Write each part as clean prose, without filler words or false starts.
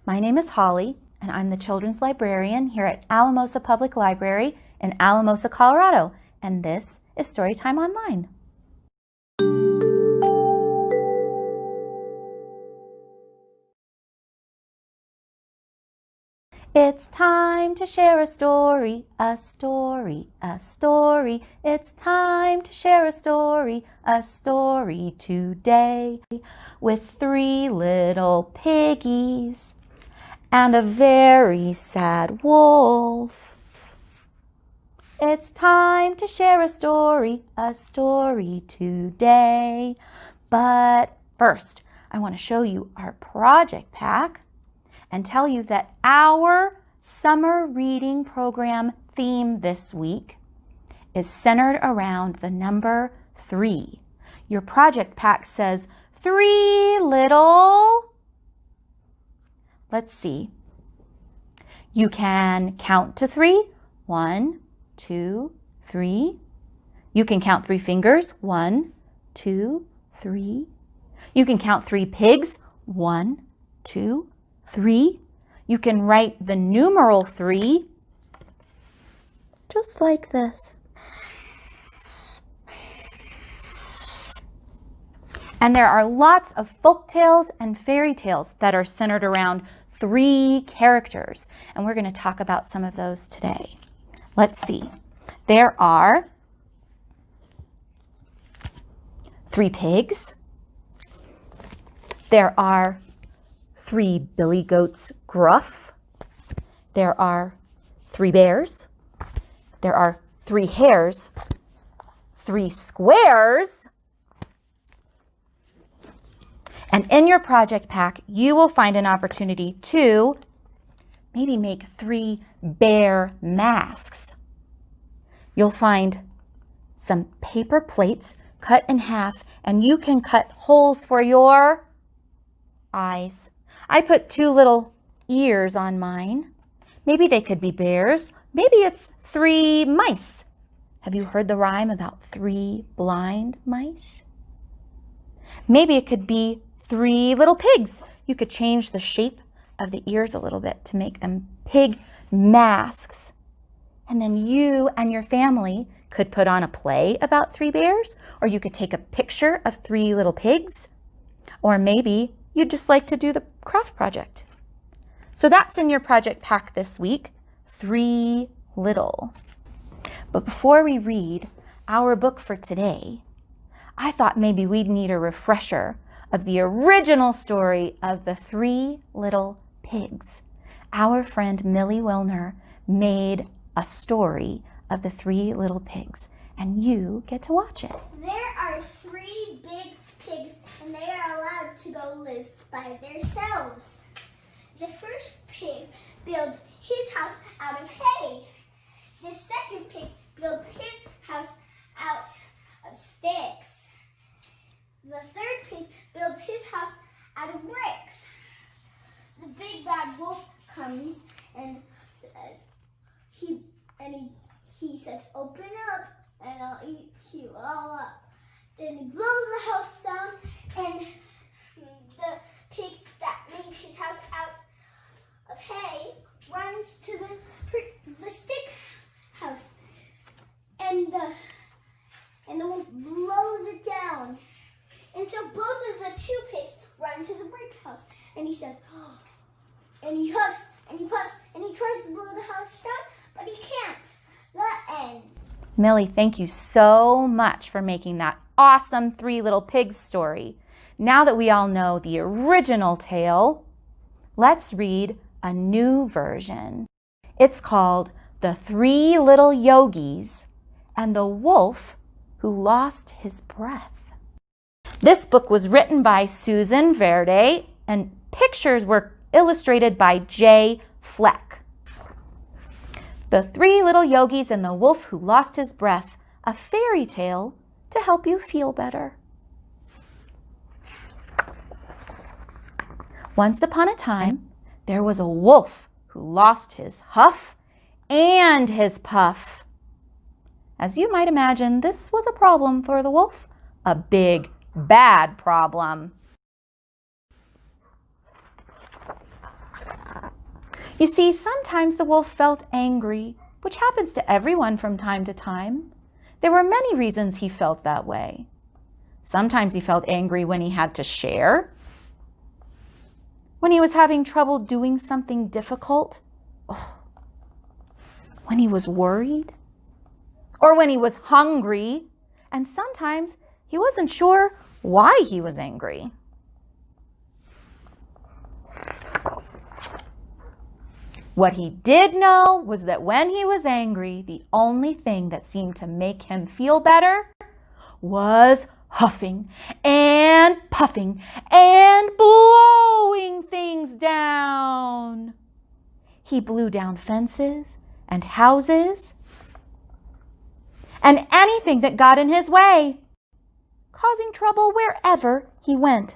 My name is Holly, and I'm the children's librarian here at Alamosa Public Library in Alamosa, Colorado, and this is Storytime Online. It's time to share a story, a story, a story. It's time to share a story today with three little piggies and a very sad wolf. It's time to share a story today. But first, I want to show you our project pack and tell you that our summer reading program theme this week is centered around the number 3. Your project pack says 3 little. Let's see. You can count to 3. 1, 2, 3. You can count 3 fingers. 1, 2, 3. You can count 3 pigs. 1, 2, 3. You can write the numeral 3 just like this. And there are lots of folk tales and fairy tales that are centered around 3 characters, and we're going to talk about some of those today. Let's see. There are 3 pigs. There are 3 billy goats gruff. There are 3 bears. There are 3 hares, 3 squares. And in your project pack, you will find an opportunity to maybe make 3 bear masks. You'll find some paper plates cut in half, and you can cut holes for your eyes. I put 2 little ears on mine. Maybe they could be bears. Maybe it's 3 mice. Have you heard the rhyme about 3 blind mice? Maybe it could be 3 little pigs. You could change the shape of the ears a little bit to make them pig masks. And then you and your family could put on a play about 3 bears, or you could take a picture of 3 little pigs, or maybe you'd just like to do the craft project. So that's in your project pack this week, 3 little. But before we read our book for today, I thought maybe we'd need a refresher of the original story of the 3 little pigs. Our friend Millie Wilner made a story of the 3 little pigs, and you get to watch it. There are 3 big pigs, and they are allowed to go live by themselves. The first pig builds his house out of hay. The second pig builds his house out of sticks. The third pig builds his house out of bricks. The big bad wolf comes and says, he says, "Open up and I'll eat you all up." Then he blows the house down, and the pig that made his house out of hay runs to the stick house, and the wolf blows it down. And so both of the 2 pigs run to the brick house, and he says, "Oh," and he huffs and he puffs and he tries to blow the house down, but he can't. The end. Millie, thank you so much for making that awesome 3 little pigs story. Now that we all know the original tale, let's read a new version. It's called The 3 Little Yogis and the Wolf Who Lost His Breath. This book was written by Susan Verde, and pictures were illustrated by J. Fleck. The 3 Little Yogis and the Wolf Who Lost His Breath, a fairy tale to help you feel better. Once upon a time, there was a wolf who lost his huff and his puff. As you might imagine, this was a problem for the wolf, a big, bad problem. You see, sometimes the wolf felt angry, which happens to everyone from time to time. There were many reasons he felt that way. Sometimes he felt angry when he had to share, when he was having trouble doing something difficult, when he was worried, or when he was hungry, and sometimes he wasn't sure why he was angry. What he did know was that when he was angry, the only thing that seemed to make him feel better was huffing and puffing and blowing things down. He blew down fences and houses and anything that got in his way, causing trouble wherever he went.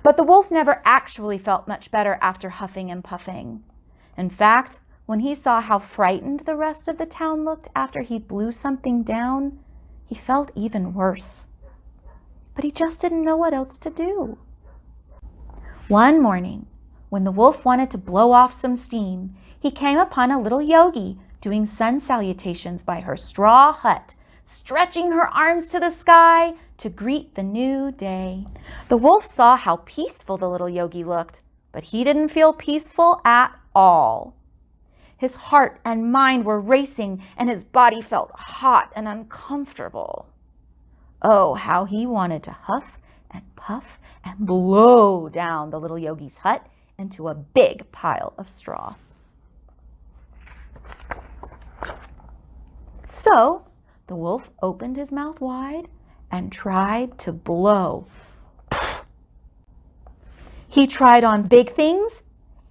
But the wolf never actually felt much better after huffing and puffing. In fact, when he saw how frightened the rest of the town looked after he blew something down, he felt even worse. But he just didn't know what else to do. One morning, when the wolf wanted to blow off some steam, he came upon a little yogi doing sun salutations by her straw hut, stretching her arms to the sky to greet the new day. The wolf saw how peaceful the little yogi looked, but he didn't feel peaceful at all. His heart and mind were racing, and his body felt hot and uncomfortable. Oh, how he wanted to huff and puff and blow down the little yogi's hut into a big pile of straw. So the wolf opened his mouth wide and tried to blow. He tried on big things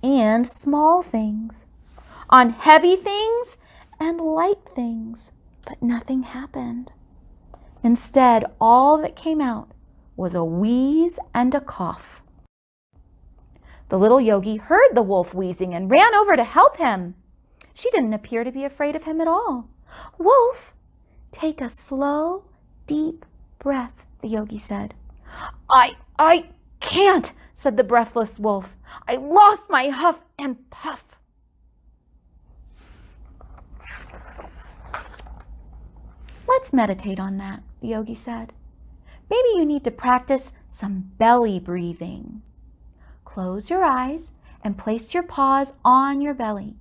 and small things, on heavy things and light things, but nothing happened. Instead, all that came out was a wheeze and a cough. The little yogi heard the wolf wheezing and ran over to help him. She didn't appear to be afraid of him at all. "Wolf, take a slow, deep breath," the yogi said. I can't," said the breathless wolf. "I lost my huff and puff." "Let's meditate on that," the yogi said. "Maybe you need to practice some belly breathing. Close your eyes and place your paws on your belly.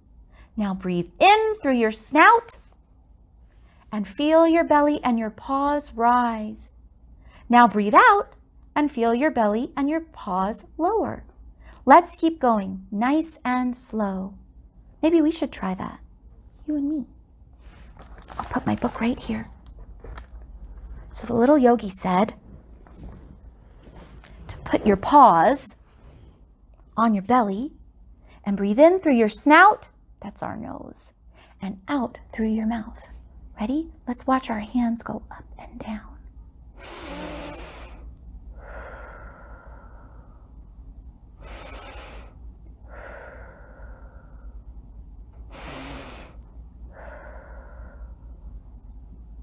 Now breathe in through your snout and feel your belly and your paws rise. Now breathe out and feel your belly and your paws lower. Let's keep going, nice and slow." Maybe we should try that, you and me. I'll put my book right here. So the little yogi said to put your paws on your belly and breathe in through your snout, that's our nose, and out through your mouth. Ready? Let's watch our hands go up and down.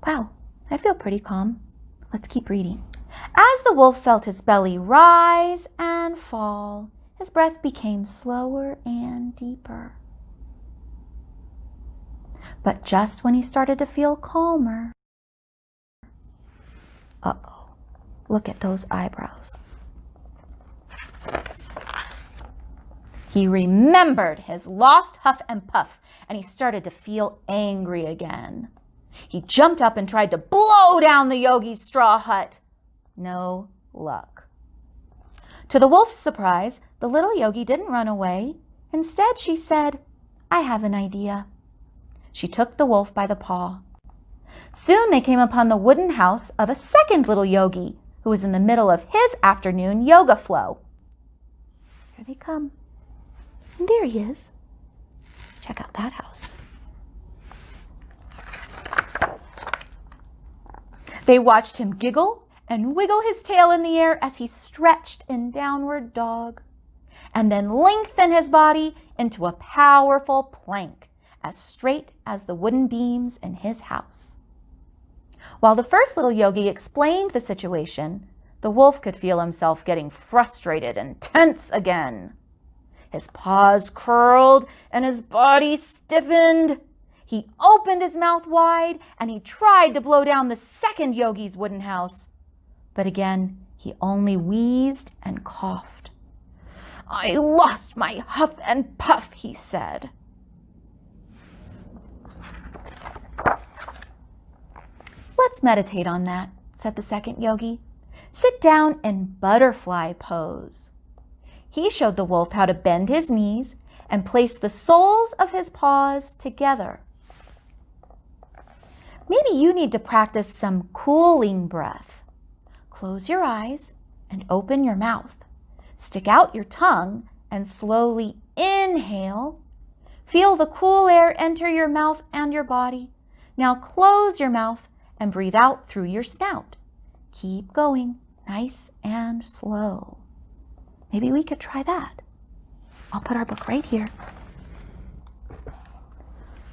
Wow, I feel pretty calm. Let's keep reading. As the wolf felt his belly rise and fall, his breath became slower and deeper. But just when he started to feel calmer, look at those eyebrows. He remembered his lost huff and puff, and he started to feel angry again. He jumped up and tried to blow down the yogi's straw hut. No luck. To the wolf's surprise, the little yogi didn't run away. Instead, she said, "I have an idea." She took the wolf by the paw. Soon they came upon the wooden house of a second little yogi who was in the middle of his afternoon yoga flow. Here they come. And there he is. Check out that house. They watched him giggle and wiggle his tail in the air as he stretched in downward dog, and then lengthen his body into a powerful plank as straight as the wooden beams in his house. While the first little yogi explained the situation, the wolf could feel himself getting frustrated and tense again. His paws curled and his body stiffened. He opened his mouth wide and he tried to blow down the second yogi's wooden house. But again, he only wheezed and coughed. "I lost my huff and puff," he said. "Let's meditate on that," said the second yogi. "Sit down in butterfly pose." He showed the wolf how to bend his knees and place the soles of his paws together. Maybe you need to practice some cooling breath. Close your eyes and open your mouth. Stick out your tongue and slowly inhale. Feel the cool air enter your mouth and your body. Now close your mouth and breathe out through your snout. Keep going, nice and slow. Maybe we could try that. I'll put our book right here.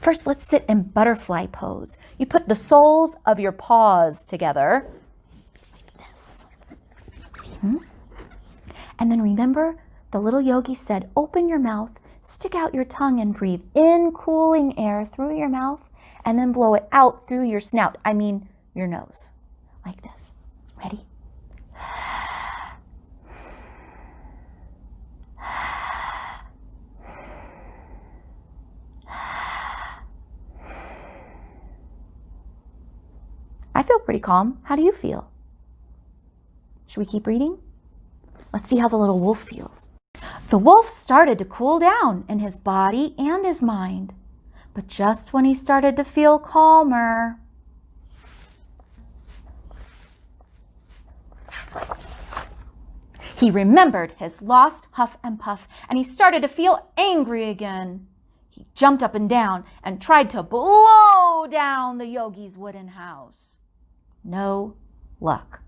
First, let's sit in butterfly pose. You put the soles of your paws together, like this. And then remember, the little yogi said, open your mouth, stick out your tongue and breathe in cooling air through your mouth, and then blow it out through your snout. I mean, your nose, like this. Ready? I feel pretty calm. How do you feel? Should we keep reading? Let's see how the little wolf feels. The wolf started to cool down in his body and his mind, but just when he started to feel calmer, he remembered his lost huff and puff, and he started to feel angry again. He jumped up and down and tried to blow down the yogi's wooden house. No luck.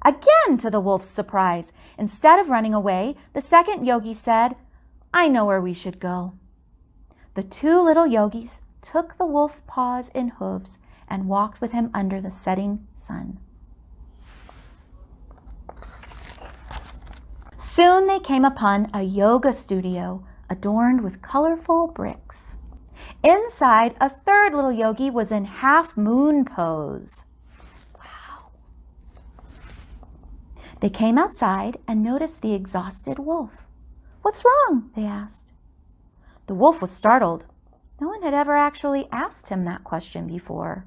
Again, to the wolf's surprise, instead of running away, the second yogi said, I know where we should go. The two little yogis took the wolf paws in hooves and walked with him under the setting sun. Soon they came upon a yoga studio adorned with colorful bricks. Inside, a third little yogi was in half moon pose. Wow. They came outside and noticed the exhausted wolf. What's wrong? They asked. The wolf was startled. No one had ever actually asked him that question before.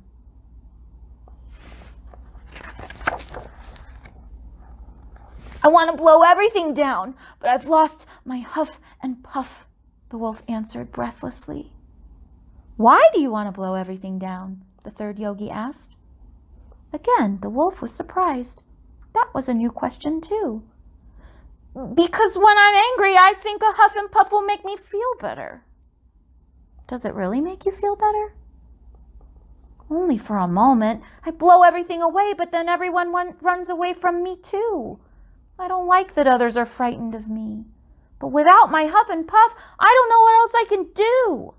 I want to blow everything down, but I've lost my huff and puff, the wolf answered breathlessly. Why do you want to blow everything down? The third yogi asked. Again, the wolf was surprised. That was a new question too. Because when I'm angry, I think a huff and puff will make me feel better. Does it really make you feel better? Only for a moment. I blow everything away, but then everyone runs away from me too. I don't like that others are frightened of me. But without my huff and puff, I don't know what else I can do.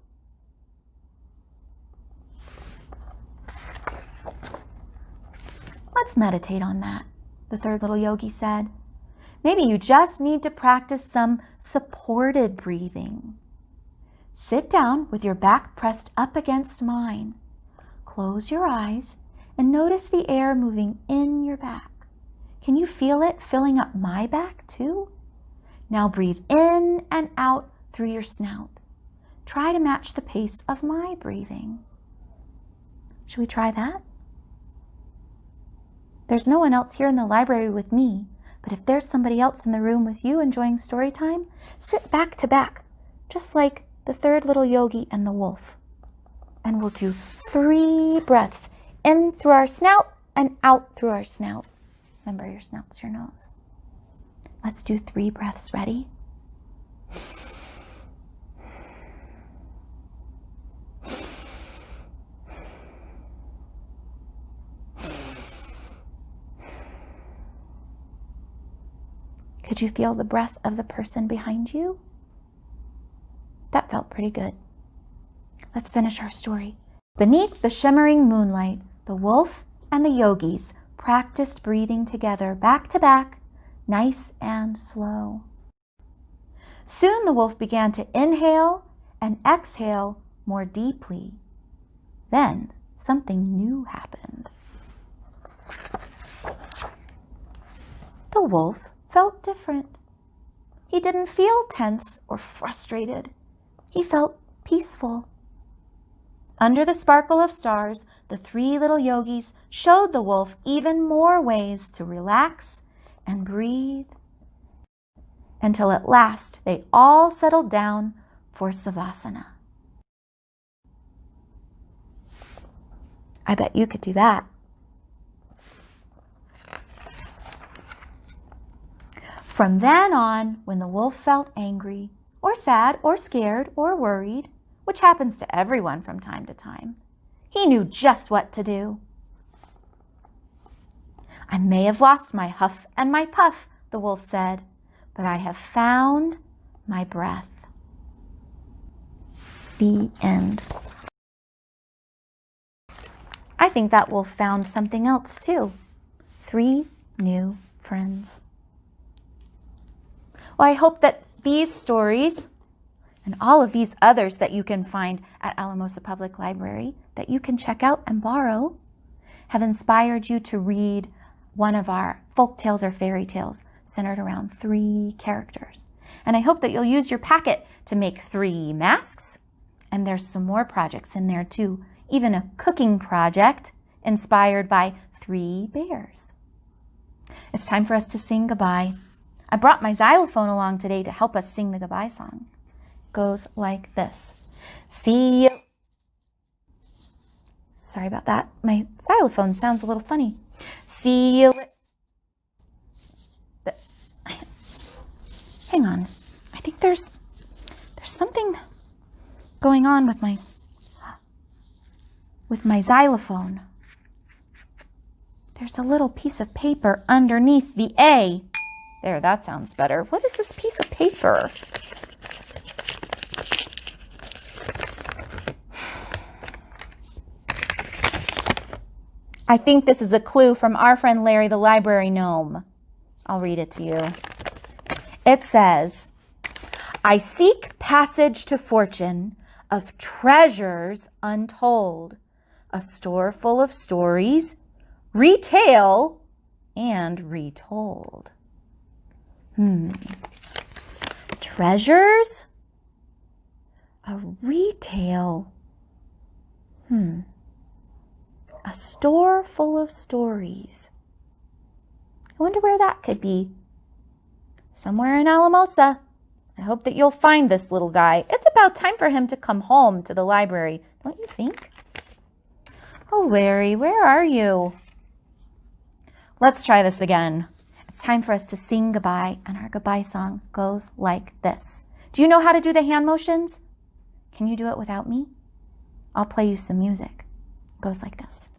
Let's meditate on that, the third little yogi said. Maybe you just need to practice some supported breathing. Sit down with your back pressed up against mine. Close your eyes and notice the air moving in your back. Can you feel it filling up my back too? Now breathe in and out through your snout. Try to match the pace of my breathing. Should we try that? There's no one else here in the library with me, but if there's somebody else in the room with you enjoying story time, sit back to back, just like the third little yogi and the wolf. And we'll do 3 breaths, in through our snout and out through our snout. Remember, your snout's your nose. Let's do 3 breaths. Ready? Could you feel the breath of the person behind you? That felt pretty good. Let's finish our story. Beneath the shimmering moonlight, the wolf and the yogis practiced breathing together, back to back, nice and slow. Soon the wolf began to inhale and exhale more deeply. Then something new happened. The wolf felt different. He didn't feel tense or frustrated. He felt peaceful. Under the sparkle of stars, the three little yogis showed the wolf even more ways to relax and breathe, until at last they all settled down for Savasana. I bet you could do that. From then on, when the wolf felt angry, or sad, or scared, or worried, which happens to everyone from time to time, he knew just what to do. I may have lost my huff and my puff, the wolf said, but I have found my breath. The end. I think that wolf found something else too. 3 new friends. Well, I hope that these stories and all of these others that you can find at Alamosa Public Library that you can check out and borrow have inspired you to read one of our folk tales or fairy tales centered around 3 characters. And I hope that you'll use your packet to make 3 masks. And there's some more projects in there too, even a cooking project inspired by 3 bears. It's time for us to sing goodbye. I brought my xylophone along today to help us sing the goodbye song. It goes like this. See you. Sorry about that. My xylophone sounds a little funny. See you. Hang on. I think there's something going on with my xylophone. There's a little piece of paper underneath the A. There, that sounds better. What is this piece of paper? I think this is a clue from our friend Larry the library gnome. I'll read it to you. It says, I seek passage to fortune of treasures untold, a store full of stories, retale and retold. Treasures? A retale. A store full of stories. I wonder where that could be. Somewhere in Alamosa. I hope that you'll find this little guy. It's about time for him to come home to the library, don't you think? Oh, Larry, where are you? Let's try this again. It's time for us to sing goodbye, and our goodbye song goes like this. Do you know how to do the hand motions? Can you do it without me? I'll play you some music. It goes like this.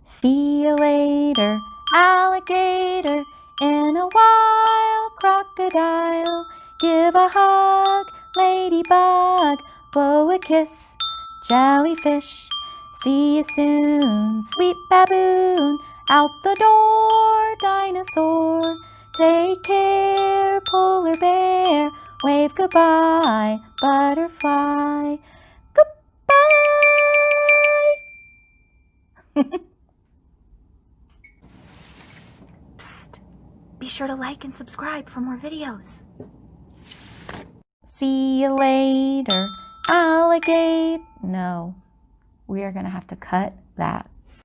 See you later, alligator, in a wild crocodile. Give a hug, ladybug, blow a kiss, jellyfish. See you soon, sweet baboon, out the door, dinosaur. Take care, polar bear, wave goodbye, butterfly. Goodbye! Psst. Be sure to like and subscribe for more videos. See you later, alligator. No, we are going to have to cut that